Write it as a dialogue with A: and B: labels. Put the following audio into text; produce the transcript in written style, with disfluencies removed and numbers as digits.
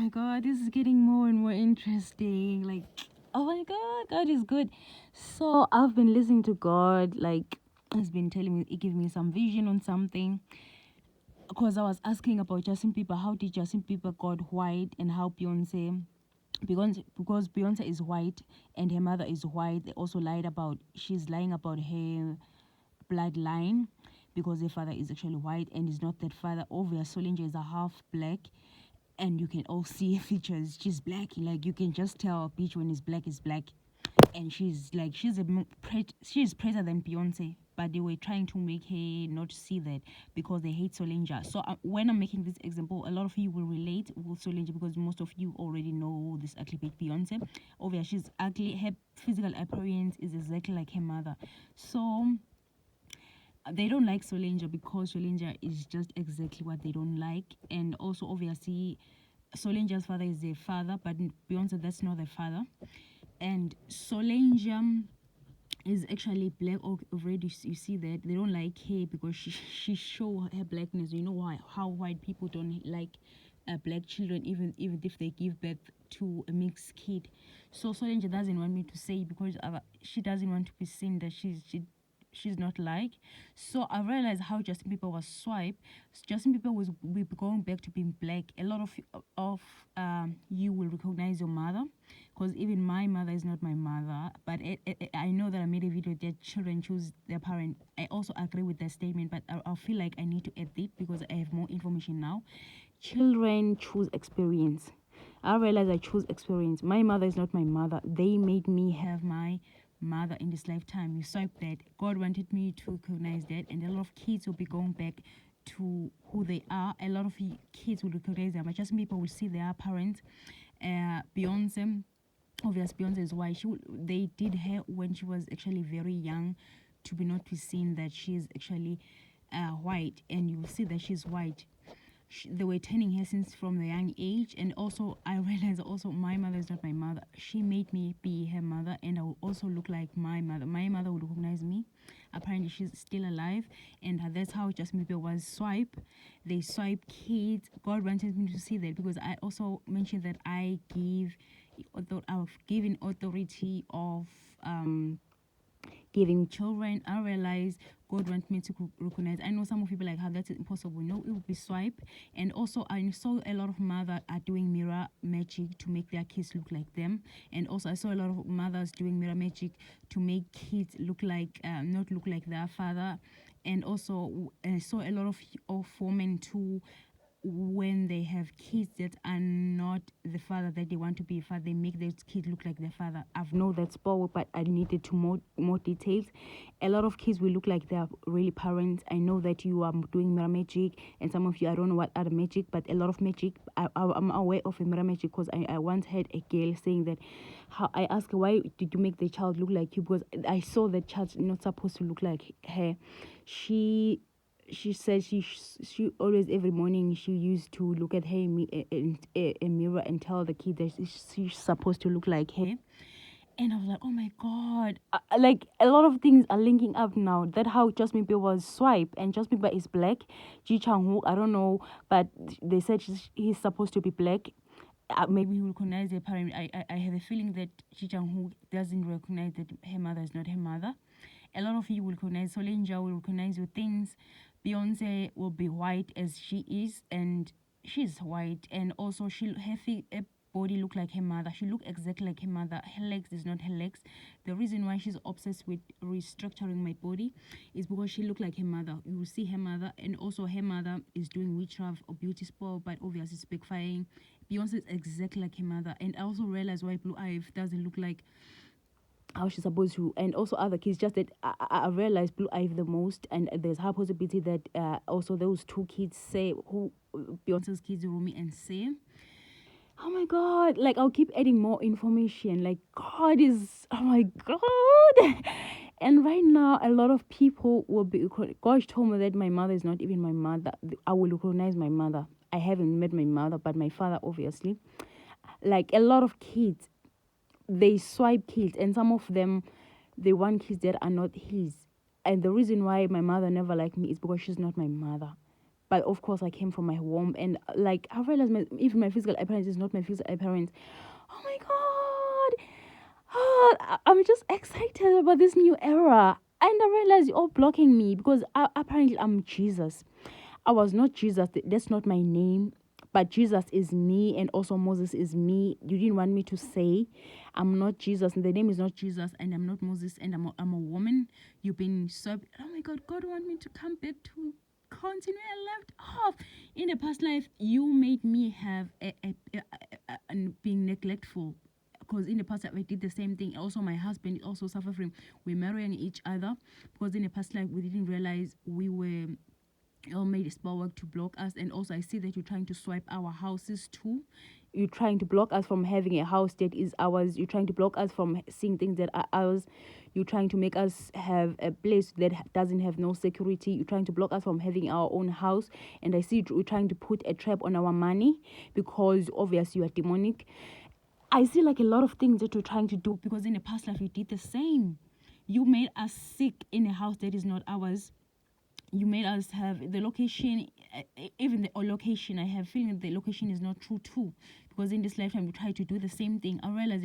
A: God, this is getting more and more interesting. Like, oh my God, God is good. So I've been listening to God, like, has been telling me, he gave me some vision on something. Because I was asking about Justin Bieber, how did Justin Bieber got white, and how because Beyonce is white and her mother is white. They also she's lying about her bloodline because her father is actually white and is not that father. Obvious, Solange is a half black, and you can all see her features. She's black, like you can just tell a bitch when it's black is black, and she's prettier than Beyonce. But they were trying to make her not see that because they hate Solange. So when I'm making this example, a lot of you will relate with Solange because most of you already know this ugly bitch Beyonce. Obviously, she's ugly. Her physical appearance is exactly like her mother. So they don't like Solange because Solange is just exactly what they don't like. And also, obviously, Solange's father is their father, but Beyonce, that's not their father. And Solange is actually black already. You see that they don't like her because she show her blackness. You know why? How white people don't like black children, even if they give birth to a mixed kid. So Solange doesn't want me to say because she doesn't want to be seen that she's not like. So I realized how Justin Bieber was swiped. Justin Bieber was going back to being black. A lot of you will recognize your mother, because even my mother is not my mother. But I know that I made a video that children choose their parent. I also agree with that statement, but I feel like I need to add it because I have more information now. Children choose experience. I realize I choose experience. My mother is not my mother. They made me have my mother in this lifetime. You swipe that. God wanted me to recognize that, and a lot of kids will be going back to who they are. A lot of kids will recognize them, but just people will see their parents. Beyonce, obviously Beyonce is white. They did her when she was actually very young, to be not be seen that she's actually white, and you will see that she's white. They were turning her since from a young age. And also I realized also my mother is not my mother. She made me be her mother, and I will also look like my mother. My mother would recognize me. Apparently she's still alive, and that's how Justin Bieber was swipe. They swipe kids. God wanted me to see that because I also mentioned that I've given authority of giving children. I realize God wants me to recognize. I know some of people like how that's impossible. No, it will be swipe. And also I saw a lot of mothers are doing mirror magic to make their kids look like them. And also I saw a lot of mothers doing mirror magic to make kids look like not look like their father. And also I saw a lot of women too, when they have kids that are not the father that they want to be a father, they make their kid look like their father. I've known that sport, but I needed to more details. A lot of kids will look like they're really parents. I know that you are doing mirror magic, and some of you, I don't know what other magic, but a lot of magic. I'm aware of a mirror magic because I once heard a girl saying that, how I asked her, why did you make the child look like you? Because I saw the child's not supposed to look like her. She said she always, every morning, she used to look at her in a mirror and tell the kid that she's supposed to look like her. And I was like, oh my God. Like, a lot of things are linking up now. That how Justin Bieber was swiped, and Justin Bieber is black. Ji Chang Wook, I don't know, but they said he's supposed to be black. Maybe he will recognize the parent. I have a feeling that Ji Chang Wook doesn't recognize that her mother is not her mother. A lot of you will recognize. Solange will recognize your things. Beyonce will be white as she is, and she's white, and also her body look like her mother. She look exactly like her mother. Her legs is not her legs. The reason why she's obsessed with restructuring my body is because she look like her mother. You will see her mother, and also her mother is doing witchcraft or beauty sport, but obviously it's backfiring. Beyonce is exactly like her mother, and I also realized why Blue Ivy doesn't look like how she's supposed to. And also other kids, just that I realized Blue Ivy the most, and there's high possibility that also those two kids, say, who Beyonce's kids, Rumi and Say. Oh my God, like I'll keep adding more information. Like, God is, oh my God. And right now a lot of people will be, gosh told me that my mother is not even my mother. I will recognize my mother. I haven't met my mother, but my father, obviously. Like, a lot of kids, they swipe kids, and some of them, they want kids that are not his. And the reason why my mother never liked me is because she's not my mother. but of course I came from my womb, and like I realized even my physical appearance is not my physical appearance. Oh my god. I'm just excited about this new era. And I realized you're all blocking me because apparently I'm Jesus. I was not Jesus. That's not my name. But Jesus is me, and also Moses is me. You didn't want me to say I'm not Jesus, and the name is not Jesus, and I'm not Moses, and I'm a woman. You've been so. Oh my God, God want me to come back to continue I left off. In the past life, you made me have being neglectful, because in the past life I did the same thing. Also, my husband also suffered from we marrying each other, because in the past life we didn't realize we were all made a spell work to block us. And also I see that you're trying to swipe our houses too. You're trying to block us from having a house that is ours. You're trying to block us from seeing things that are ours. You're trying to make us have a place that doesn't have no security. You're trying to block us from having our own house. And I see you're trying to put a trap on our money, because obviously you are demonic. I see like a lot of things that you're trying to do, because in the past life you did the same. You made us sick in a house that is not ours. You made us have the location, even the location. I have feeling that the location is not true too, because in this lifetime we try to do the same thing. I realize